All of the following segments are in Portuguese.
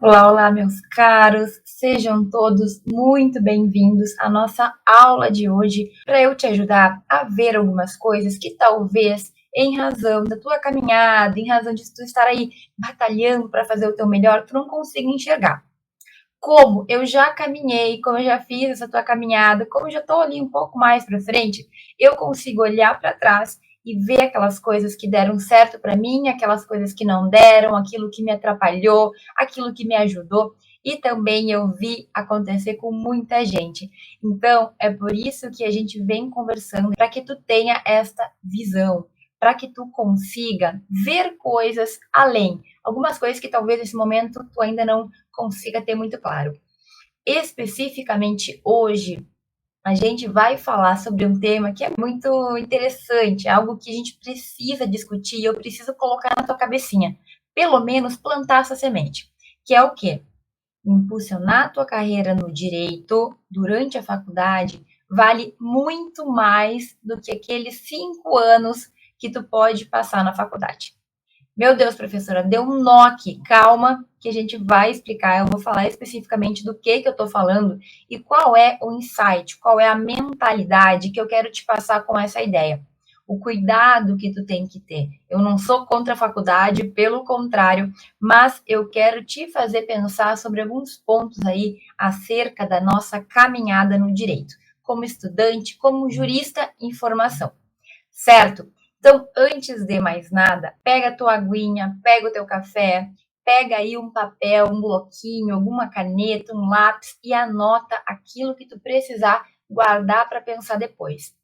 Olá, olá, meus caros, sejam todos muito bem-vindos à nossa aula de hoje para eu te ajudar a ver algumas coisas que talvez, em razão da tua caminhada, em razão de tu estar aí batalhando para fazer o teu melhor, tu não consiga enxergar. Como eu já caminhei, como eu já fiz essa tua caminhada, como eu já estou ali um pouco mais para frente, eu consigo olhar para trás e ver aquelas coisas que deram certo para mim, aquelas coisas que não deram, aquilo que me atrapalhou, aquilo que me ajudou, e também eu vi acontecer com muita gente. Então, é por isso que a gente vem conversando, para que tu tenha esta visão, para que tu consiga ver coisas além, algumas coisas que talvez nesse momento tu ainda não consiga ter muito claro. Especificamente hoje, a gente vai falar sobre um tema que é muito interessante, algo que a gente precisa discutir e eu preciso colocar na tua cabecinha. Pelo menos plantar essa semente. Que é o quê? Impulsionar a tua carreira no direito durante a faculdade vale muito mais do que aqueles 5 anos que tu pode passar na faculdade. Meu Deus, professora, deu um nó aqui. Calma, que a gente vai explicar. Eu vou falar especificamente do que eu estou falando e qual é o insight, qual é a mentalidade que eu quero te passar com essa ideia. O cuidado que tu tem que ter. Eu não sou contra a faculdade, pelo contrário, mas eu quero te fazer pensar sobre alguns pontos aí acerca da nossa caminhada no direito, como estudante, como jurista em formação. Certo? Então, antes de mais nada, pega a tua aguinha, pega o teu café, pega aí um papel, um bloquinho, alguma caneta, um lápis e anota aquilo que tu precisar guardar para pensar depois.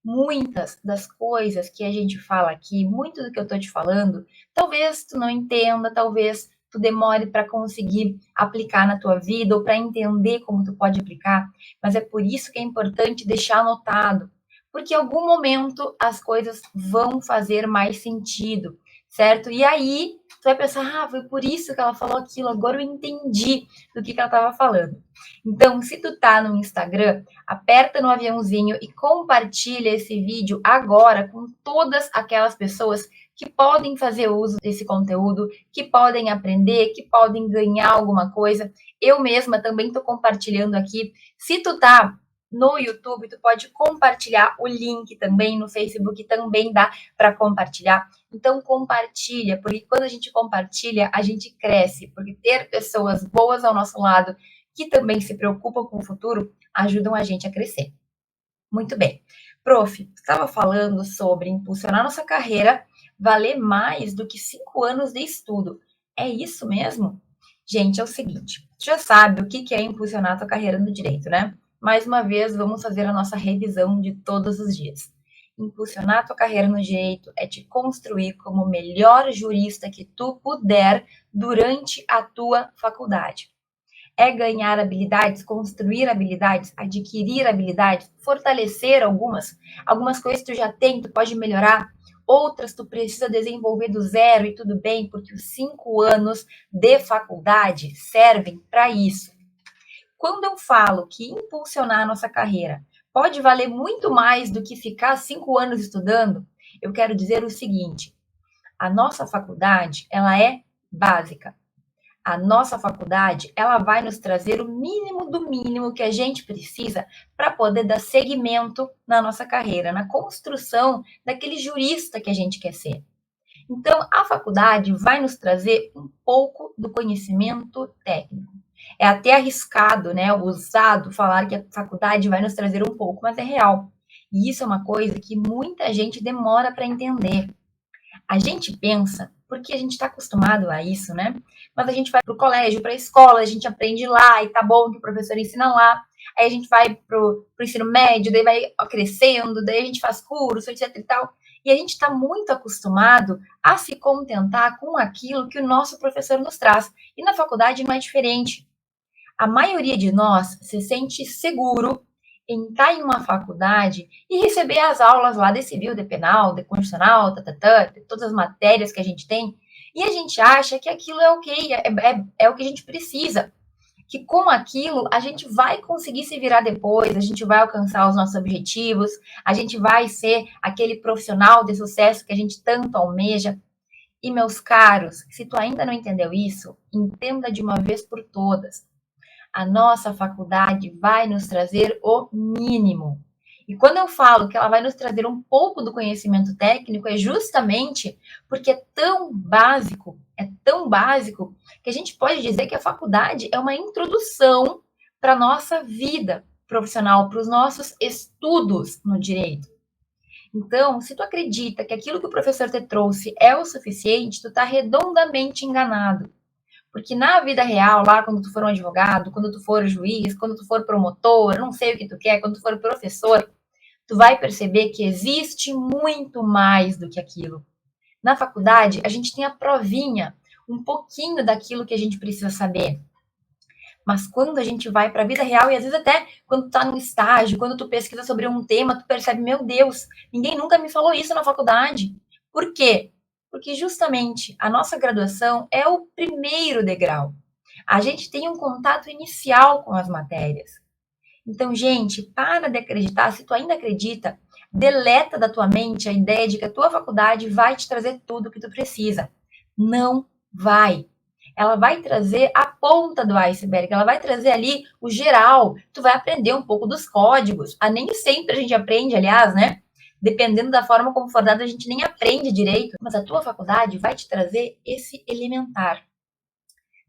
Muitas das coisas que a gente fala aqui, muito do que eu estou te falando, talvez tu não entenda, talvez tu demore para conseguir aplicar na tua vida ou para entender como tu pode aplicar, mas é por isso que é importante deixar anotado, porque em algum momento as coisas vão fazer mais sentido, certo? E aí tu vai pensar, foi por isso que ela falou aquilo, agora eu entendi do que ela estava falando. Então, se tu tá no Instagram, aperta no aviãozinho e compartilha esse vídeo agora com todas aquelas pessoas que podem fazer uso desse conteúdo, que podem aprender, que podem ganhar alguma coisa. Eu mesma também estou compartilhando aqui. Se tu tá no YouTube, tu pode compartilhar o link também, no Facebook também dá para compartilhar. Então compartilha, porque quando a gente compartilha, a gente cresce, porque ter pessoas boas ao nosso lado, que também se preocupam com o futuro, ajudam a gente a crescer. Muito bem. Prof, estava falando sobre impulsionar nossa carreira valer mais do que 5 anos de estudo. É isso mesmo? Gente, é o seguinte, já sabe o que é impulsionar a tua carreira no direito, né? Mais uma vez, vamos fazer a nossa revisão de todos os dias. Impulsionar a tua carreira no direito é te construir como o melhor jurista que tu puder durante a tua faculdade. É ganhar habilidades, construir habilidades, adquirir habilidades, fortalecer algumas coisas tu já tem, tu pode melhorar, outras tu precisa desenvolver do zero e tudo bem, porque os 5 anos de faculdade servem para isso. Quando eu falo que impulsionar a nossa carreira pode valer muito mais do que ficar 5 anos estudando, eu quero dizer o seguinte: a nossa faculdade, ela é básica. A nossa faculdade, ela vai nos trazer o mínimo do mínimo que a gente precisa para poder dar seguimento na nossa carreira, na construção daquele jurista que a gente quer ser. Então, a faculdade vai nos trazer um pouco do conhecimento técnico. É até arriscado, né, ousado falar que a faculdade vai nos trazer um pouco, mas é real. E isso é uma coisa que muita gente demora para entender. A gente pensa, porque a gente está acostumado a isso, né? Mas a gente vai para o colégio, para a escola, a gente aprende lá e tá bom que o professor ensina lá. Aí a gente vai pro ensino médio, daí vai crescendo, daí a gente faz curso, etc e tal. E a gente está muito acostumado a se contentar com aquilo que o nosso professor nos traz. E na faculdade não é diferente. A maioria de nós se sente seguro em estar em uma faculdade e receber as aulas lá de civil, de penal, de constitucional, de todas as matérias que a gente tem, e a gente acha que aquilo é ok, é o que a gente precisa, que com aquilo a gente vai conseguir se virar depois, a gente vai alcançar os nossos objetivos, a gente vai ser aquele profissional de sucesso que a gente tanto almeja. E, meus caros, se tu ainda não entendeu isso, entenda de uma vez por todas. A nossa faculdade vai nos trazer o mínimo. E quando eu falo que ela vai nos trazer um pouco do conhecimento técnico, é justamente porque é tão básico, que a gente pode dizer que a faculdade é uma introdução para a nossa vida profissional, para os nossos estudos no direito. Então, se tu acredita que aquilo que o professor te trouxe é o suficiente, tu está redondamente enganado. Porque na vida real, lá quando tu for um advogado, quando tu for juiz, quando tu for promotor, não sei o que tu quer, quando tu for professor, tu vai perceber que existe muito mais do que aquilo. Na faculdade, a gente tem a provinha, um pouquinho daquilo que a gente precisa saber. Mas quando a gente vai para a vida real, e às vezes até quando tu tá no estágio, quando tu pesquisa sobre um tema, tu percebe, meu Deus, ninguém nunca me falou isso na faculdade. Por quê? Porque justamente a nossa graduação é o primeiro degrau. A gente tem um contato inicial com as matérias. Então, gente, para de acreditar. Se tu ainda acredita, deleta da tua mente a ideia de que a tua faculdade vai te trazer tudo o que tu precisa. Não vai. Ela vai trazer a ponta do iceberg, ela vai trazer ali o geral. Tu vai aprender um pouco dos códigos. Nem sempre a gente aprende, aliás, né? Dependendo da forma como for dado, a gente nem aprende direito. Mas a tua faculdade vai te trazer esse elementar.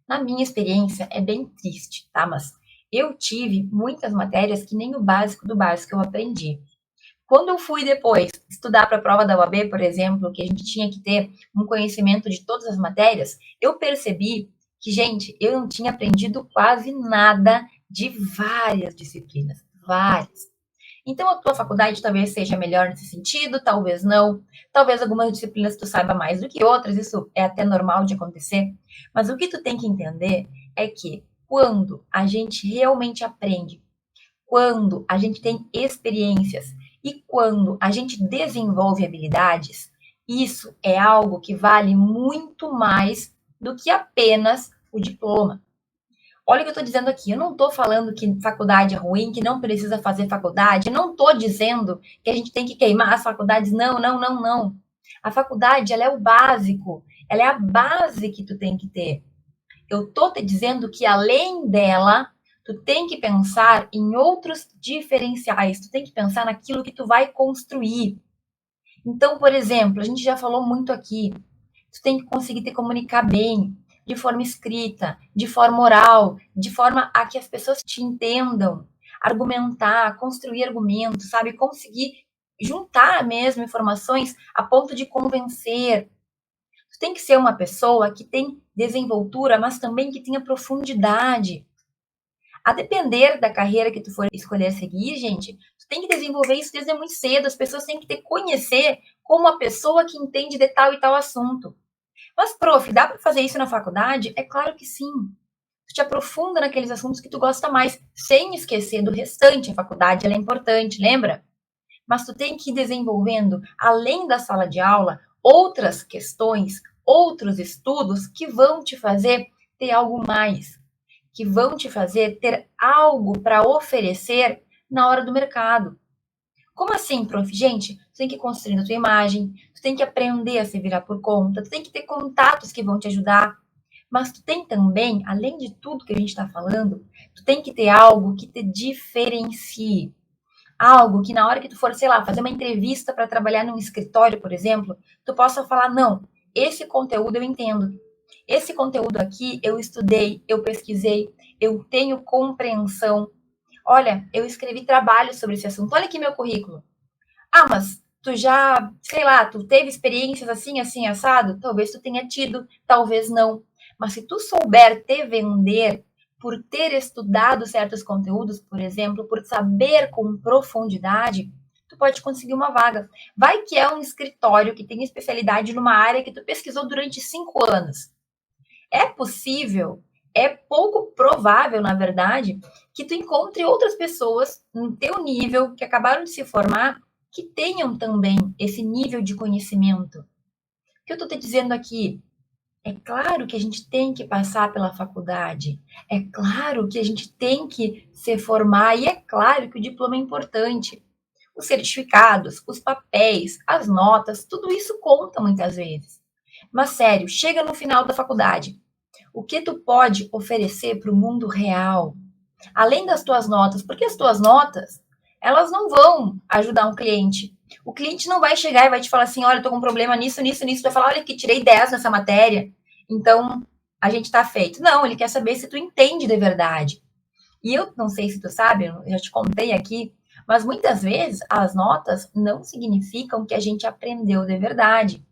Na minha experiência, é bem triste, tá? Mas eu tive muitas matérias que nem o básico do básico eu aprendi. Quando eu fui depois estudar para a prova da UAB, por exemplo, que a gente tinha que ter um conhecimento de todas as matérias, eu percebi que, gente, eu não tinha aprendido quase nada de várias disciplinas, várias. Então, a tua faculdade talvez seja melhor nesse sentido, talvez não. Talvez algumas disciplinas tu saiba mais do que outras, isso é até normal de acontecer. Mas o que tu tem que entender é que quando a gente realmente aprende, quando a gente tem experiências e quando a gente desenvolve habilidades, isso é algo que vale muito mais do que apenas o diploma. Olha o que eu estou dizendo aqui. Eu não estou falando que faculdade é ruim, que não precisa fazer faculdade. Não estou dizendo que a gente tem que queimar as faculdades. Não, não, não, não. A faculdade, ela é o básico. Ela é a base que tu tem que ter. Eu estou te dizendo que, além dela, tu tem que pensar em outros diferenciais. Tu tem que pensar naquilo que tu vai construir. Então, por exemplo, a gente já falou muito aqui. Tu tem que conseguir te comunicar bem, de forma escrita, de forma oral, de forma a que as pessoas te entendam, argumentar, construir argumentos, sabe? Conseguir juntar mesmo informações a ponto de convencer. Tu tem que ser uma pessoa que tem desenvoltura, mas também que tenha profundidade. A depender da carreira que tu for escolher seguir, gente, tu tem que desenvolver isso desde muito cedo. As pessoas têm que te conhecer como a pessoa que entende de tal e tal assunto. Mas, prof, dá para fazer isso na faculdade? É claro que sim. Tu te aprofunda naqueles assuntos que tu gosta mais, sem esquecer do restante. A faculdade ela é importante, lembra? Mas tu tem que ir desenvolvendo, além da sala de aula, outras questões, outros estudos que vão te fazer ter algo mais, que vão te fazer ter algo para oferecer na hora do mercado. Como assim, prof? Gente, tu tem que ir construindo a tua imagem, tu tem que aprender a se virar por conta, tu tem que ter contatos que vão te ajudar. Mas tu tem também, além de tudo que a gente está falando, tu tem que ter algo que te diferencie. Algo que na hora que tu for, sei lá, fazer uma entrevista para trabalhar num escritório, por exemplo, tu possa falar, não, esse conteúdo eu entendo. Esse conteúdo aqui eu estudei, eu pesquisei, eu tenho compreensão. Olha, eu escrevi trabalho sobre esse assunto. Olha aqui meu currículo. Mas tu já, sei lá, tu teve experiências assim, assim, assado? Talvez tu tenha tido, talvez não. Mas se tu souber te vender por ter estudado certos conteúdos, por exemplo, por saber com profundidade, tu pode conseguir uma vaga. Vai que é um escritório que tem especialidade numa área que tu pesquisou durante 5 anos. É possível, é pouco provável, na verdade, que tu encontre outras pessoas no teu nível, que acabaram de se formar, que tenham também esse nível de conhecimento. O que eu estou te dizendo aqui? É claro que a gente tem que passar pela faculdade, é claro que a gente tem que se formar, e é claro que o diploma é importante. Os certificados, os papéis, as notas, tudo isso conta muitas vezes. Mas sério, chega no final da faculdade. O que tu pode oferecer para o mundo real? Além das tuas notas, porque as tuas notas, elas não vão ajudar um cliente. O cliente não vai chegar e vai te falar assim, olha, eu tô com um problema nisso, nisso, nisso. Tu vai falar, olha que tirei 10 nessa matéria, então a gente tá feito. Não, ele quer saber se tu entende de verdade. E eu não sei se tu sabe, eu já te contei aqui, mas muitas vezes as notas não significam que a gente aprendeu de verdade.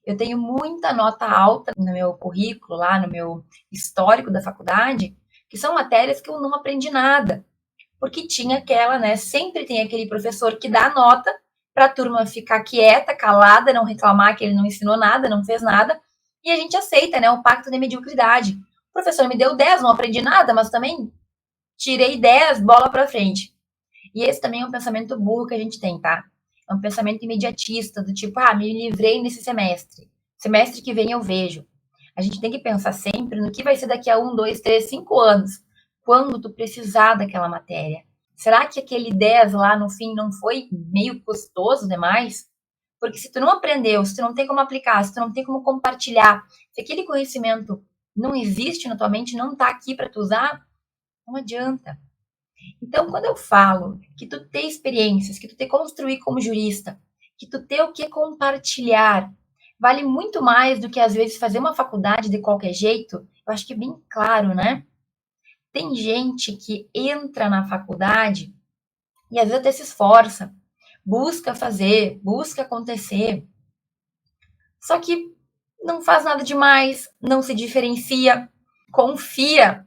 Eu tenho muita nota alta no meu currículo, lá no meu histórico da faculdade, que são matérias que eu não aprendi nada. Porque tinha aquela, né? Sempre tem aquele professor que dá nota para a turma ficar quieta, calada, não reclamar que ele não ensinou nada, não fez nada, e a gente aceita, né? O pacto de mediocridade. O professor me deu 10, não aprendi nada, mas também tirei 10, bola para frente. E esse também é um pensamento burro que a gente tem, tá? É um pensamento imediatista, do tipo, me livrei nesse semestre. Semestre que vem eu vejo. A gente tem que pensar sempre no que vai ser daqui a 1, 2, 3, 5 anos, quando tu precisar daquela matéria. Será que aquele 10 lá no fim não foi meio custoso demais? Porque se tu não aprendeu, se tu não tem como aplicar, se tu não tem como compartilhar, se aquele conhecimento não existe na tua mente, não tá aqui para tu usar, não adianta. Então, quando eu falo que tu tem experiências, que tu te construir como jurista, que tu tem o que compartilhar, vale muito mais do que às vezes fazer uma faculdade de qualquer jeito. Eu acho que é bem claro, né? Tem gente que entra na faculdade e às vezes até se esforça, busca fazer, busca acontecer, só que não faz nada demais, não se diferencia, confia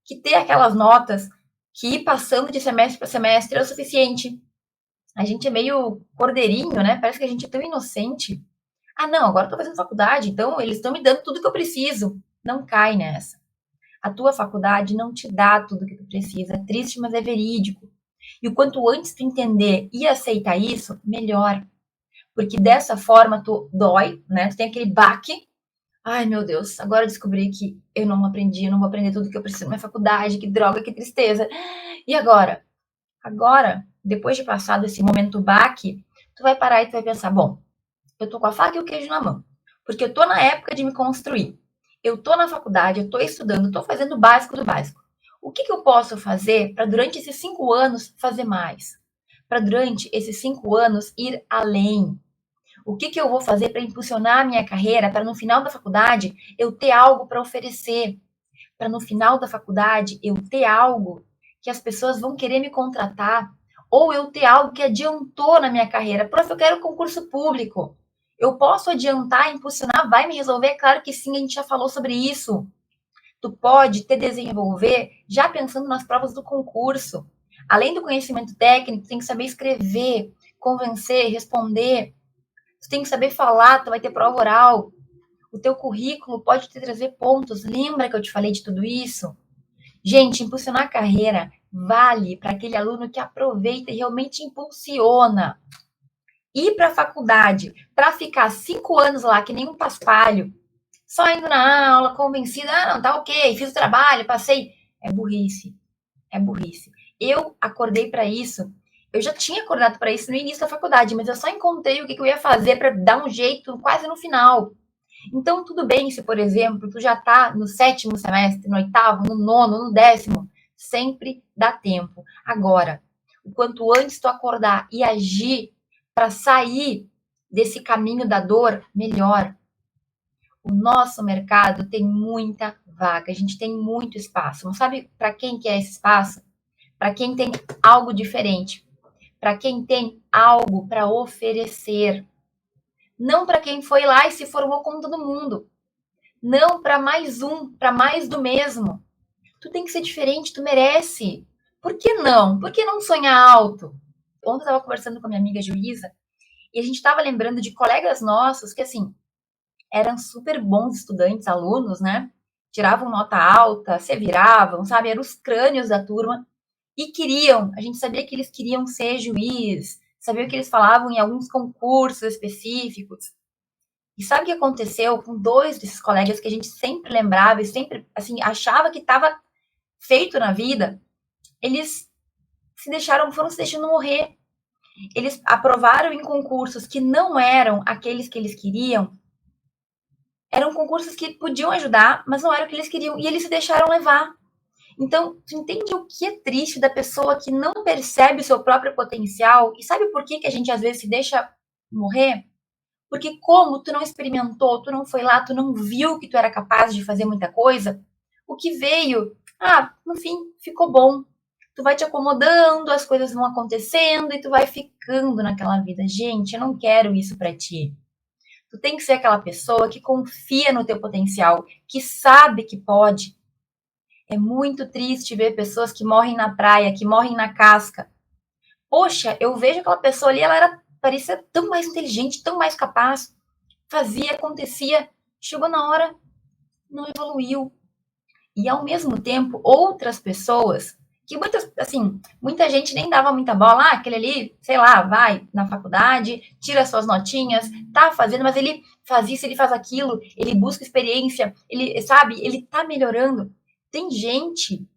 que ter aquelas notas, que ir passando de semestre para semestre é o suficiente. A gente é meio cordeirinho, né? Parece que a gente é tão inocente. Ah, não, agora eu tô fazendo faculdade, então eles estão me dando tudo que eu preciso. Não cai nessa. A tua faculdade não te dá tudo que tu precisa. É triste, mas é verídico. E o quanto antes tu entender e aceitar isso, melhor. Porque dessa forma tu dói, né? Tu tem aquele baque. Ai, meu Deus, agora eu descobri que eu não aprendi, eu não vou aprender tudo que eu preciso na minha faculdade, que droga, que tristeza. E agora? Agora, depois de passado esse momento baque, tu vai parar e tu vai pensar, bom, eu tô com a faca e o queijo na mão, porque eu tô na época de me construir. Eu tô na faculdade, eu tô estudando, tô fazendo o básico do básico. O que eu posso fazer para durante esses 5 anos fazer mais? Para durante esses 5 anos ir além? O que eu vou fazer para impulsionar a minha carreira, para no final da faculdade eu ter algo para oferecer? Para no final da faculdade eu ter algo que as pessoas vão querer me contratar, ou eu ter algo que adiantou na minha carreira. Prof, eu quero concurso público. Eu posso adiantar, impulsionar, vai me resolver? Claro que sim, a gente já falou sobre isso. Tu pode te desenvolver já pensando nas provas do concurso. Além do conhecimento técnico, tu tem que saber escrever, convencer, responder. Tu tem que saber falar, tu vai ter prova oral. O teu currículo pode te trazer pontos. Lembra que eu te falei de tudo isso? Gente, impulsionar a carreira vale para aquele aluno que aproveita e realmente impulsiona. Ir para a faculdade para ficar 5 anos lá, que nem um paspalho, só indo na aula, convencida, não, tá ok, fiz o trabalho, passei. É burrice. É burrice. Eu acordei para isso. Eu já tinha acordado para isso no início da faculdade, mas eu só encontrei o que eu ia fazer para dar um jeito quase no final. Então, tudo bem se, por exemplo, tu já está no 7º semestre, no 8º, no 9º, no 10º, sempre dá tempo. Agora, o quanto antes tu acordar e agir para sair desse caminho da dor, melhor. O nosso mercado tem muita vaga, a gente tem muito espaço. Não sabe para quem que é esse espaço? Para quem tem algo diferente, para quem tem algo para oferecer. Não para quem foi lá e se formou como todo mundo. Não para mais um, para mais do mesmo. Tu tem que ser diferente, tu merece. Por que não? Por que não sonhar alto? Ontem eu estava conversando com a minha amiga juíza e a gente estava lembrando de colegas nossos que, assim, eram super bons estudantes, alunos, né? Tiravam nota alta, se viravam, sabe? Eram os crânios da turma e queriam, a gente sabia que eles queriam ser juiz, sabia que eles falavam em alguns concursos específicos. E sabe o que aconteceu com 2 desses colegas que a gente sempre lembrava e sempre, assim, achava que estava feito na vida? Eles foram se deixando morrer. Eles aprovaram em concursos que não eram aqueles que eles queriam Eram concursos que podiam ajudar, mas não era o que eles queriam. E eles se deixaram levar. Então, tu entende o que é triste da pessoa que não percebe o seu próprio potencial? E sabe por que a gente às vezes se deixa morrer? Porque como tu não experimentou, tu não foi lá, tu não viu que tu era capaz de fazer muita coisa, o que veio, no fim, ficou bom. Tu vai te acomodando, as coisas vão acontecendo e tu vai ficando naquela vida. Gente, eu não quero isso pra ti. Tu tem que ser aquela pessoa que confia no teu potencial, que sabe que pode. É muito triste ver pessoas que morrem na praia, que morrem na casca. Poxa, eu vejo aquela pessoa ali, parecia tão mais inteligente, tão mais capaz. Fazia, acontecia, chegou na hora, não evoluiu. E ao mesmo tempo, outras pessoas que muita gente nem dava muita bola, aquele ali, sei lá, vai na faculdade, tira suas notinhas, tá fazendo, mas ele faz isso, ele faz aquilo, ele busca experiência, ele, sabe, ele tá melhorando. Tem gente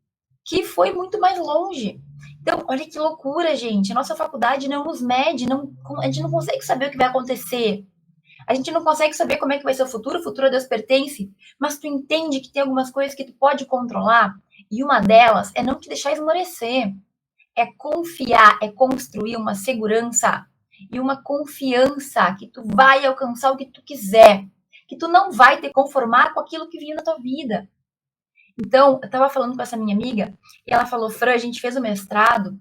que foi muito mais longe. Então, olha que loucura, gente. A nossa faculdade não nos mede, a gente não consegue saber o que vai acontecer. A gente não consegue saber como é que vai ser o futuro a Deus pertence, mas tu entende que tem algumas coisas que tu pode controlar, e uma delas é não te deixar esmorecer, é confiar, é construir uma segurança e uma confiança que tu vai alcançar o que tu quiser, que tu não vai te conformar com aquilo que vinha na tua vida. Então, eu estava falando com essa minha amiga, e ela falou, Fran, a gente fez o mestrado,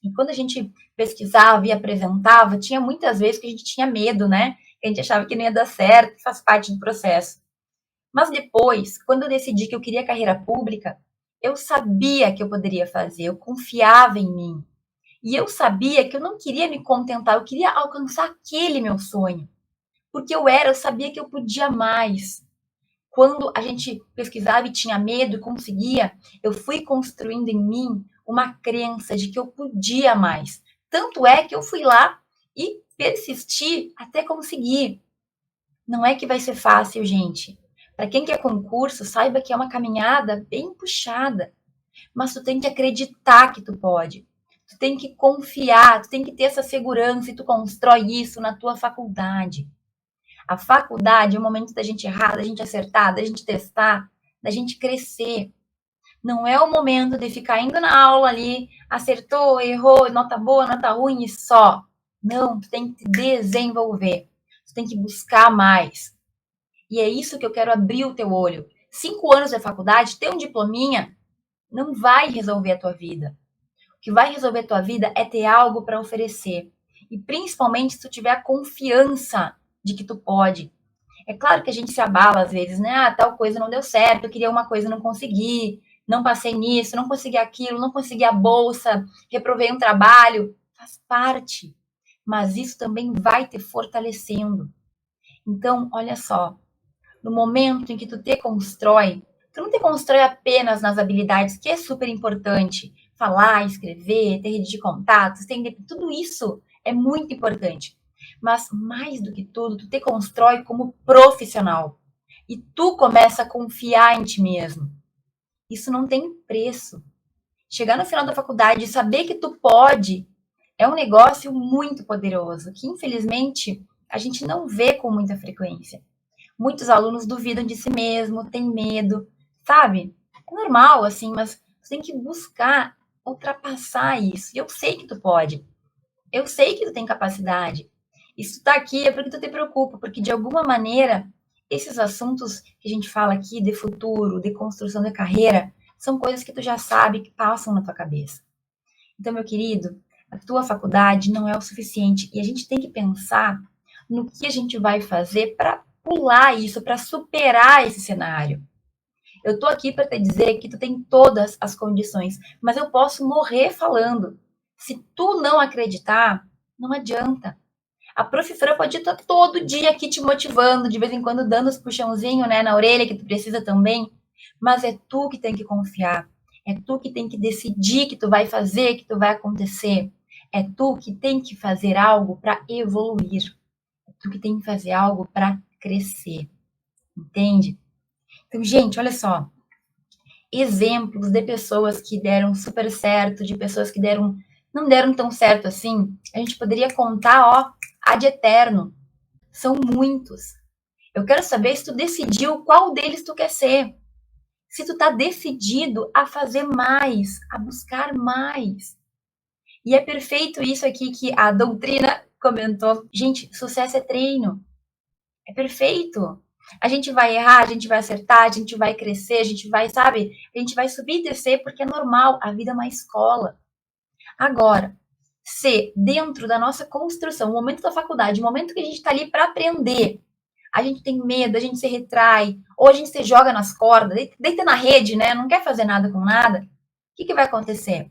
e quando a gente pesquisava e apresentava, tinha muitas vezes que a gente tinha medo, né? A gente achava que não ia dar certo, faz parte do processo. Mas depois, quando eu decidi que eu queria carreira pública, eu sabia que eu poderia fazer, eu confiava em mim. E eu sabia que eu não queria me contentar, eu queria alcançar aquele meu sonho. Porque eu sabia que eu podia mais. Quando a gente pesquisava e tinha medo e conseguia, eu fui construindo em mim uma crença de que eu podia mais. Tanto é que eu fui lá e persisti até conseguir. Não é que vai ser fácil, gente. Para quem quer concurso, saiba que é uma caminhada bem puxada, mas tu tem que acreditar que tu pode. Tu tem que confiar, tu tem que ter essa segurança e tu constrói isso na tua faculdade. A faculdade é o momento da gente errar, da gente acertar, da gente testar, da gente crescer. Não é o momento de ficar indo na aula ali, acertou, errou, nota boa, nota ruim e só. Não, tu tem que te desenvolver. Tu tem que buscar mais. E é isso que eu quero abrir o teu olho. 5 anos de faculdade, ter um diplominha, não vai resolver a tua vida. O que vai resolver a tua vida é ter algo para oferecer. E principalmente se tu tiver a confiança de que tu pode. É claro que a gente se abala às vezes, né? Tal coisa não deu certo, eu queria uma coisa e não consegui, não passei nisso, não consegui aquilo, não consegui a bolsa, reprovei um trabalho. Faz parte. Mas isso também vai te fortalecendo. Então, olha só, no momento em que tu não te constrói apenas nas habilidades, que é super importante. Falar, escrever, ter rede de contatos, tudo isso é muito importante. Mas mais do que tudo, tu te constrói como profissional. E tu começa a confiar em ti mesmo. Isso não tem preço. Chegar no final da faculdade e saber que tu pode é um negócio muito poderoso, que infelizmente a gente não vê com muita frequência. Muitos alunos duvidam de si mesmo, têm medo, sabe? É normal, assim, mas você tem que buscar ultrapassar isso. E eu sei que tu pode. Eu sei que tu tem capacidade. E se tu tá aqui é porque tu te preocupa, porque de alguma maneira esses assuntos que a gente fala aqui de futuro, de construção de carreira, são coisas que tu já sabe que passam na tua cabeça. Então, meu querido, a tua faculdade não é o suficiente e a gente tem que pensar no que a gente vai fazer para pular isso, para superar esse cenário. Eu tô aqui para te dizer que tu tem todas as condições, mas eu posso morrer falando. Se tu não acreditar, não adianta. A Prof. Fran pode estar todo dia aqui te motivando, de vez em quando dando os puxãozinhos, né, na orelha que tu precisa também, mas é tu que tem que confiar. É tu que tem que decidir que tu vai fazer, que tu vai acontecer. É tu que tem que fazer algo para evoluir. É tu que tem que fazer algo para crescer. Entende? Então, gente, olha só. Exemplos de pessoas que deram super certo, de pessoas que não deram tão certo assim, a gente poderia contar, ó, ad eterno. São muitos. Eu quero saber se tu decidiu qual deles tu quer ser. Se tu tá decidido a fazer mais, a buscar mais. E é perfeito isso aqui que a doutrina comentou. Gente, sucesso é treino. É perfeito. A gente vai errar, a gente vai acertar, a gente vai crescer, a gente vai, sabe? A gente vai subir e descer porque é normal. A vida é uma escola. Agora, se dentro da nossa construção, o momento da faculdade, o momento que a gente está ali para aprender, a gente tem medo, a gente se retrai, ou a gente se joga nas cordas, deita na rede, né? Não quer fazer nada com nada. O que, que vai acontecer?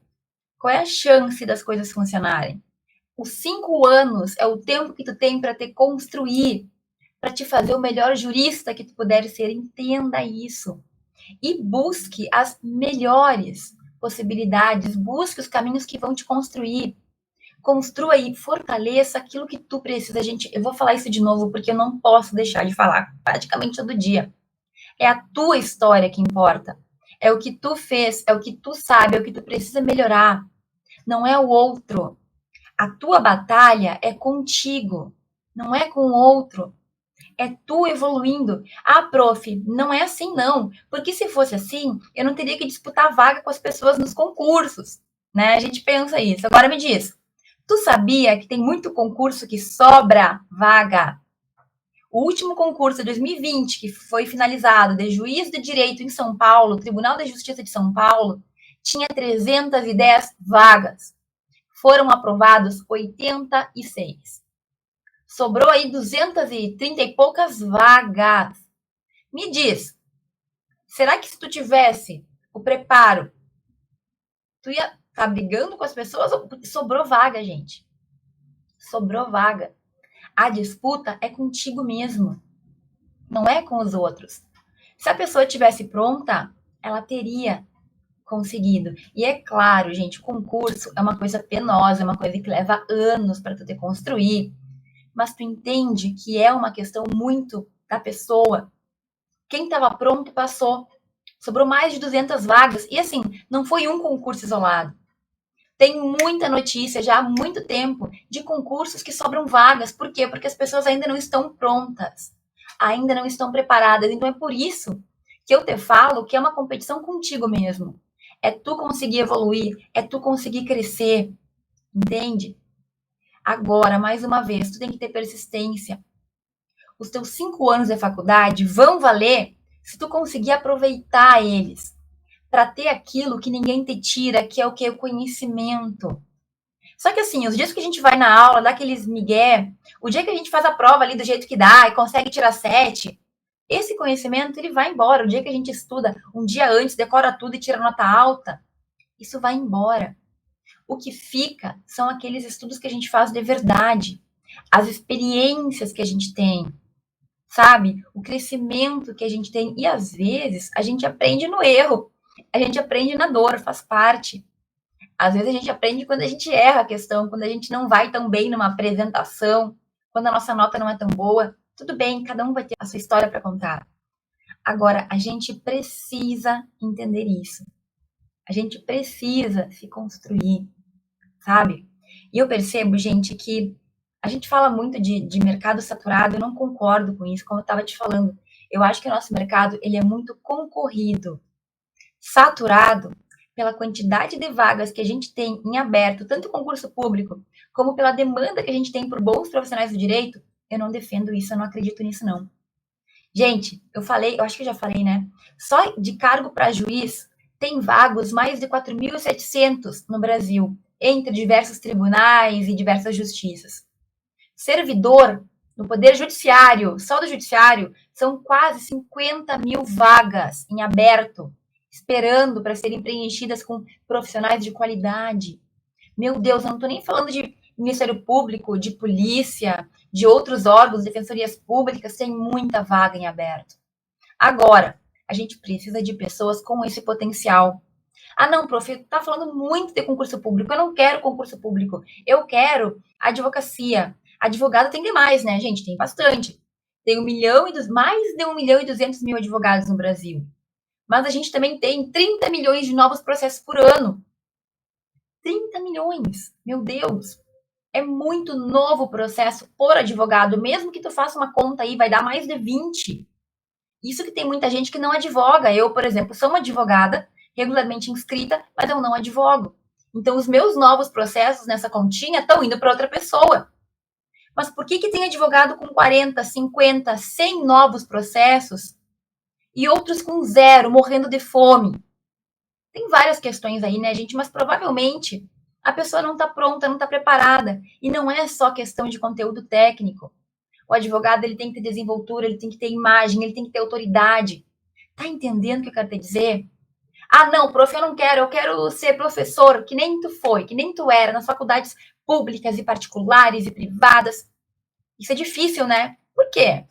Qual é a chance das coisas funcionarem? Os 5 anos é o tempo que tu tem para te construir, para te fazer o melhor jurista que tu puder ser. Entenda isso. E busque as melhores possibilidades, busque os caminhos que vão te construir. Construa e fortaleça aquilo que tu precisa. Gente, eu vou falar isso de novo porque eu não posso deixar de falar praticamente todo dia. É a tua história que importa. É o que tu fez, é o que tu sabe, é o que tu precisa melhorar. Não é o outro. A tua batalha é contigo, não é com o outro. É tu evoluindo. Ah, prof, não é assim não. Porque se fosse assim, eu não teria que disputar vaga com as pessoas nos concursos, né? A gente pensa isso. Agora me diz, tu sabia que tem muito concurso que sobra vaga? O último concurso de 2020, que foi finalizado de juiz de direito em São Paulo, Tribunal de Justiça de São Paulo, tinha 310 vagas. Foram aprovados 86. Sobrou aí 230 e poucas vagas. Me diz, será que se tu tivesse o preparo, tu ia estar tá brigando com as pessoas? Sobrou vaga, gente. Sobrou vaga. A disputa é contigo mesmo, não é com os outros. Se a pessoa tivesse pronta, ela teria conseguido. E é claro, gente, o concurso é uma coisa penosa, é uma coisa que leva anos para tu te construir. Mas tu entende que é uma questão muito da pessoa. Quem estava pronto passou. Sobrou mais de 200 vagas. E assim, não foi um concurso isolado. Tem muita notícia já há muito tempo de concursos que sobram vagas. Por quê? Porque as pessoas ainda não estão prontas. Ainda não estão preparadas. Então é por isso que eu te falo que é uma competição contigo mesmo. É tu conseguir evoluir, é tu conseguir crescer. Entende? Agora, mais uma vez, tu tem que ter persistência. Os teus 5 anos de faculdade vão valer se tu conseguir aproveitar eles para ter aquilo que ninguém te tira, que é o que? O conhecimento. Só que assim, os dias que a gente vai na aula, dá aqueles migué, o dia que a gente faz a prova ali do jeito que dá e consegue tirar 7, esse conhecimento ele vai embora. O dia que a gente estuda um dia antes, decora tudo e tira nota alta, isso vai embora. O que fica são aqueles estudos que a gente faz de verdade, as experiências que a gente tem, sabe? O crescimento que a gente tem. E às vezes a gente aprende no erro, a gente aprende na dor, faz parte. Às vezes a gente aprende quando a gente erra a questão, quando a gente não vai tão bem numa apresentação, quando a nossa nota não é tão boa. Tudo bem, cada um vai ter a sua história para contar. Agora, a gente precisa entender isso. A gente precisa se construir, sabe? E eu percebo, gente, que a gente fala muito de mercado saturado, eu não concordo com isso, como eu estava te falando. Eu acho que o nosso mercado ele é muito concorrido, saturado pela quantidade de vagas que a gente tem em aberto, tanto concurso público, como pela demanda que a gente tem por bons profissionais do direito. Eu não defendo isso, eu não acredito nisso, não. Gente, eu falei, eu acho que eu já falei, né? Só de cargo para juiz tem vagos mais de 4.700 no Brasil, entre diversos tribunais e diversas justiças. Servidor no Poder Judiciário, só do Judiciário, são quase 50 mil vagas em aberto, esperando para serem preenchidas com profissionais de qualidade. Meu Deus, eu não estou nem falando de Ministério Público, de polícia, de outros órgãos, defensorias públicas, tem muita vaga em aberto. Agora, a gente precisa de pessoas com esse potencial. Ah, não, prof, tá falando muito de concurso público. Eu não quero concurso público. Eu quero advocacia. Advogado tem demais, né, gente? Tem bastante. Tem mais de 1.200.000 advogados no Brasil. Mas a gente também tem 30 milhões de novos processos por ano. 30 milhões. Meu Deus. É muito novo o processo por advogado, mesmo que tu faça uma conta aí, vai dar mais de 20. Isso que tem muita gente que não advoga. Eu, por exemplo, sou uma advogada regularmente inscrita, mas eu não advogo. Então, os meus novos processos nessa continha estão indo para outra pessoa. Mas por que tem advogado com 40, 50, 100 novos processos e outros com zero, morrendo de fome? Tem várias questões aí, né, gente? Mas provavelmente a pessoa não está pronta, não está preparada. E não é só questão de conteúdo técnico. O advogado ele tem que ter desenvoltura, ele tem que ter imagem, ele tem que ter autoridade. Tá entendendo o que eu quero te dizer? Ah, não, prof, eu quero ser professor, que nem tu foi, que nem tu era, nas faculdades públicas e particulares e privadas. Isso é difícil, né? Por quê?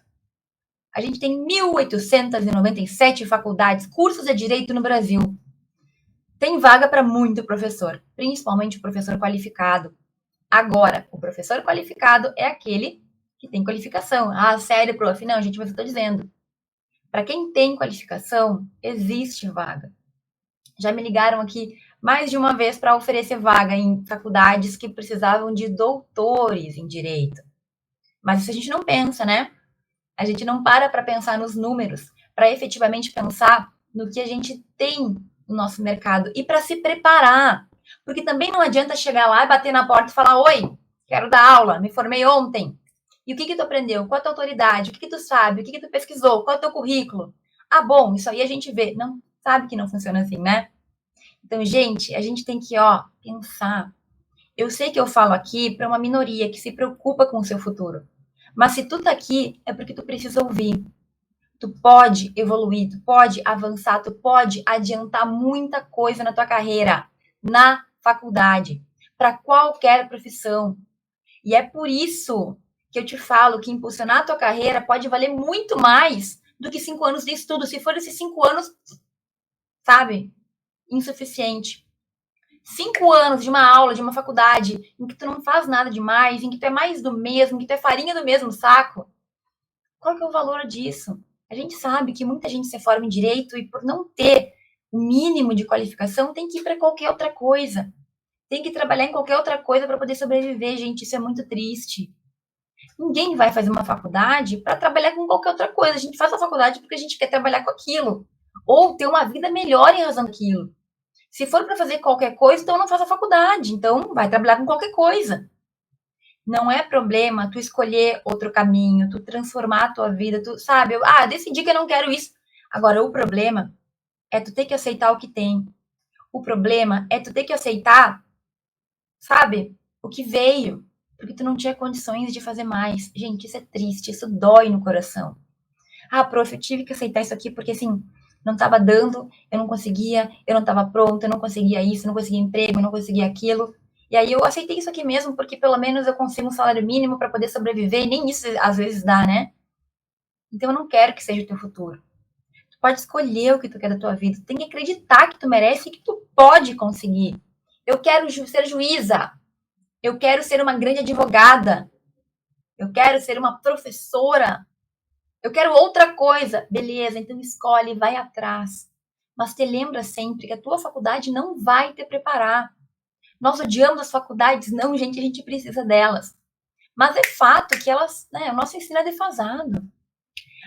A gente tem 1.897 faculdades, cursos de direito no Brasil. Tem vaga para muito professor, principalmente o professor qualificado. Agora, o professor qualificado é aquele que tem qualificação. Ah, sério, prof? Não, gente, mas eu estou dizendo. Para quem tem qualificação, existe vaga. Já me ligaram aqui mais de uma vez para oferecer vaga em faculdades que precisavam de doutores em direito. Mas isso a gente não pensa, né? A gente não para pensar nos números, para efetivamente pensar no que a gente tem no nosso mercado e para se preparar. Porque também não adianta chegar lá e bater na porta e falar: oi, quero dar aula, me formei ontem. E o que tu aprendeu? Qual a tua autoridade? O que tu sabe? O que tu pesquisou? Qual é o teu currículo? Ah, bom, isso aí a gente vê. Não, sabe que não funciona assim, né? Então, gente, a gente tem que, pensar. Eu sei que eu falo aqui para uma minoria que se preocupa com o seu futuro. Mas se tu tá aqui, é porque tu precisa ouvir. Tu pode evoluir, tu pode avançar, tu pode adiantar muita coisa na tua carreira, na faculdade, para qualquer profissão. E é por isso que eu te falo que impulsionar a tua carreira pode valer muito mais do que 5 anos de estudo. Se for esses 5 anos, sabe, insuficiente. 5 anos de uma aula, de uma faculdade, em que tu não faz nada demais, em que tu é mais do mesmo, em que tu é farinha do mesmo saco, qual que é o valor disso? A gente sabe que muita gente se forma em direito e por não ter o mínimo de qualificação tem que ir para qualquer outra coisa. Tem que trabalhar em qualquer outra coisa para poder sobreviver, gente. Isso é muito triste. Ninguém vai fazer uma faculdade para trabalhar com qualquer outra coisa. A gente faz a faculdade porque a gente quer trabalhar com aquilo. Ou ter uma vida melhor em razão daquilo. Se for para fazer qualquer coisa, então não faça faculdade. Então vai trabalhar com qualquer coisa. Não é problema tu escolher outro caminho, tu transformar a tua vida, tu sabe, decidi que eu não quero isso. Agora, o problema é tu ter que aceitar o que tem. O problema é tu ter que aceitar, sabe, o que veio, porque tu não tinha condições de fazer mais. Gente, isso é triste, isso dói no coração. Ah, prof, eu tive que aceitar isso aqui porque, assim, não estava dando, eu não conseguia, eu não estava pronta, eu não conseguia isso, eu não conseguia emprego, eu não conseguia aquilo. E aí eu aceitei isso aqui mesmo, porque pelo menos eu consigo um salário mínimo para poder sobreviver, e nem isso às vezes dá, né? Então eu não quero que seja o teu futuro. Tu pode escolher o que tu quer da tua vida, tu tem que acreditar que tu merece e que tu pode conseguir. Eu quero ser juíza, eu quero ser uma grande advogada, eu quero ser uma professora, eu quero outra coisa. Beleza, então escolhe, vai atrás. Mas te lembra sempre que a tua faculdade não vai te preparar. Nós odiamos as faculdades, não, gente, a gente precisa delas. Mas é fato que elas, né, o nosso ensino é defasado.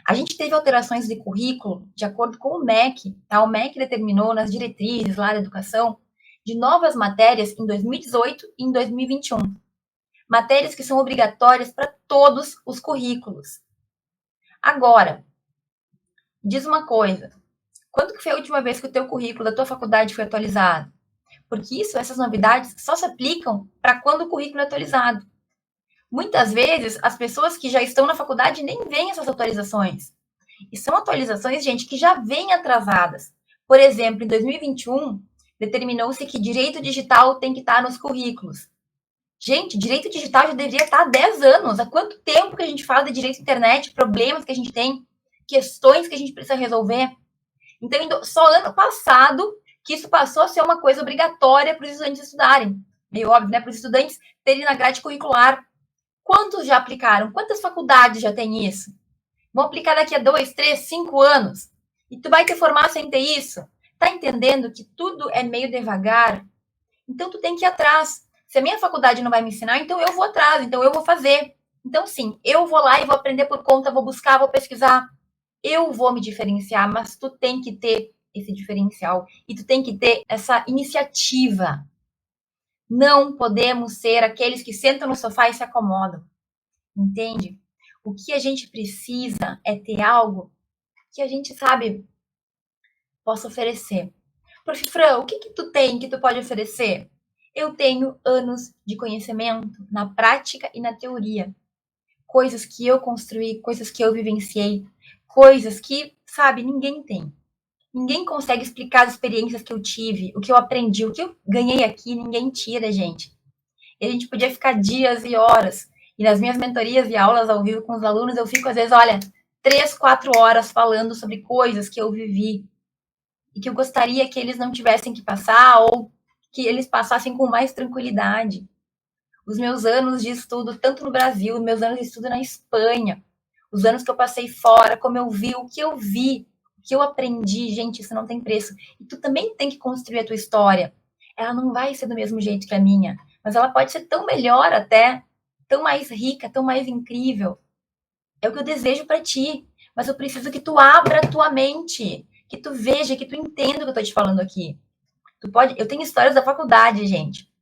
A gente teve alterações de currículo de acordo com o MEC, tá? O MEC determinou nas diretrizes lá da educação de novas matérias em 2018 e em 2021. Matérias que são obrigatórias para todos os currículos. Agora, diz uma coisa, quando que foi a última vez que o teu currículo da tua faculdade foi atualizado? Porque essas novidades só se aplicam para quando o currículo é atualizado. Muitas vezes, as pessoas que já estão na faculdade nem veem essas atualizações. E são atualizações, gente, que já vêm atrasadas. Por exemplo, em 2021, determinou-se que direito digital tem que estar nos currículos. Gente, direito digital já deveria estar há 10 anos. Há quanto tempo que a gente fala de direito à internet, problemas que a gente tem, questões que a gente precisa resolver? Então, só ano passado que isso passou a ser uma coisa obrigatória para os estudantes estudarem. Meio óbvio, né? Para os estudantes terem na grade curricular. Quantos já aplicaram? Quantas faculdades já têm isso? Vão aplicar daqui a 2, 3, 5 anos. E tu vai te formar sem ter isso? Tá entendendo que tudo é meio devagar? Então, tu tem que ir atrás. Se a minha faculdade não vai me ensinar, então eu vou atrás, então eu vou fazer. Então, sim, eu vou lá e vou aprender por conta, vou buscar, vou pesquisar. Eu vou me diferenciar, mas tu tem que ter esse diferencial e tu tem que ter essa iniciativa. Não podemos ser aqueles que sentam no sofá e se acomodam, entende? O que a gente precisa é ter algo que a gente sabe possa oferecer. Prof. Fran, o que tu tem que tu pode oferecer? Eu tenho anos de conhecimento na prática e na teoria. Coisas que eu construí, coisas que eu vivenciei, coisas que, sabe, ninguém tem. Ninguém consegue explicar as experiências que eu tive, o que eu aprendi, o que eu ganhei aqui, ninguém tira, gente. E a gente podia ficar dias e horas. E nas minhas mentorias e aulas ao vivo com os alunos, eu fico, às vezes, olha, 3, 4 horas falando sobre coisas que eu vivi e que eu gostaria que eles não tivessem que passar ou que eles passassem com mais tranquilidade. Os meus anos de estudo, tanto no Brasil, meus anos de estudo na Espanha, os anos que eu passei fora, como eu vi, o que eu vi, o que eu aprendi, gente, isso não tem preço. E tu também tem que construir a tua história. Ela não vai ser do mesmo jeito que a minha, mas ela pode ser tão melhor até, tão mais rica, tão mais incrível. É o que eu desejo para ti, mas eu preciso que tu abra a tua mente, que tu veja, que tu entenda o que eu tô te falando aqui. Eu tenho histórias da faculdade, gente,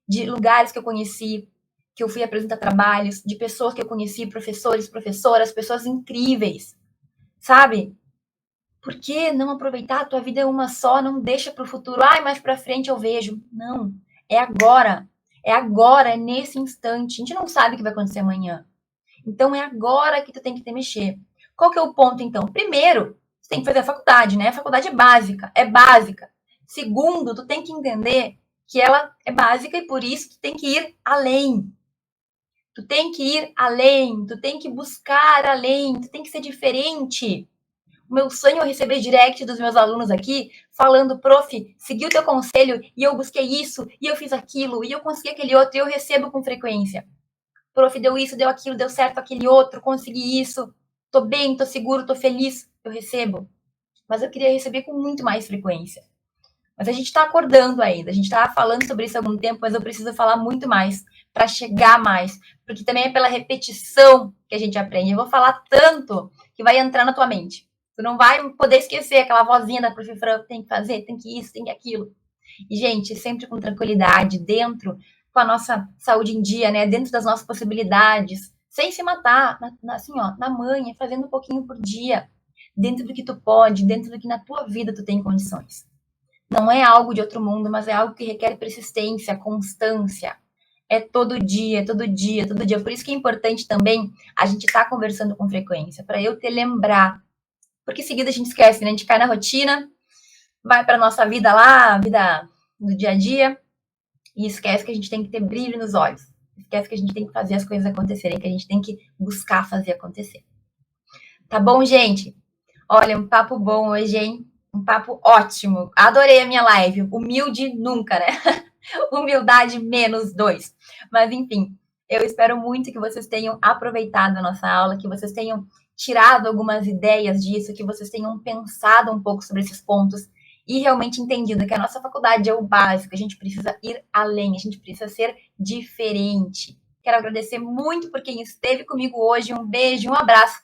de lugares que eu conheci, que eu fui apresentar trabalhos, de pessoas que eu conheci, professores, professoras, pessoas incríveis, sabe? Por que não aproveitar? A tua vida é uma só, não deixa para o futuro. Ai, mais para frente eu vejo. Não, é agora. É agora, é nesse instante. A gente não sabe o que vai acontecer amanhã. Então é agora que tu tem que te mexer. Qual que é o ponto, então? Primeiro, tu tem que fazer a faculdade, né? A faculdade é básica, é básica. Segundo, tu tem que entender que ela é básica e por isso tu tem que ir além. Tu tem que ir além, tu tem que buscar além, tu tem que ser diferente. O meu sonho é receber direct dos meus alunos aqui, falando, prof, segui o teu conselho e eu busquei isso, e eu fiz aquilo, e eu consegui aquele outro, e eu recebo com frequência. Prof, deu isso, deu aquilo, deu certo aquele outro, consegui isso, tô bem, tô seguro, tô feliz, eu recebo. Mas eu queria receber com muito mais frequência. Mas a gente está acordando ainda, a gente está falando sobre isso há algum tempo, mas eu preciso falar muito mais para chegar mais, porque também é pela repetição que a gente aprende. Eu vou falar tanto que vai entrar na tua mente. Tu não vai poder esquecer aquela vozinha da Prof. Fran, tem que fazer, tem que isso, tem que aquilo. E, gente, sempre com tranquilidade, dentro, com a nossa saúde em dia, né? Dentro das nossas possibilidades, sem se matar, assim, ó, na manha, fazendo um pouquinho por dia, dentro do que tu pode, dentro do que na tua vida tu tem condições. Não é algo de outro mundo, mas é algo que requer persistência, constância. É todo dia, todo dia, todo dia. Por isso que é importante também a gente estar conversando com frequência, para eu te lembrar. Porque em seguida a gente esquece, né? A gente cai na rotina, vai para nossa vida lá, a vida do dia a dia, e esquece que a gente tem que ter brilho nos olhos. Esquece que a gente tem que fazer as coisas acontecerem, que a gente tem que buscar fazer acontecer. Tá bom, gente? Olha, um papo bom hoje, hein? Um papo ótimo. Adorei a minha live. Humilde nunca, né? Humildade menos 2. Mas, enfim, eu espero muito que vocês tenham aproveitado a nossa aula, que vocês tenham tirado algumas ideias disso, que vocês tenham pensado um pouco sobre esses pontos e realmente entendido que a nossa faculdade é o básico, a gente precisa ir além, a gente precisa ser diferente. Quero agradecer muito por quem esteve comigo hoje. Um beijo, um abraço.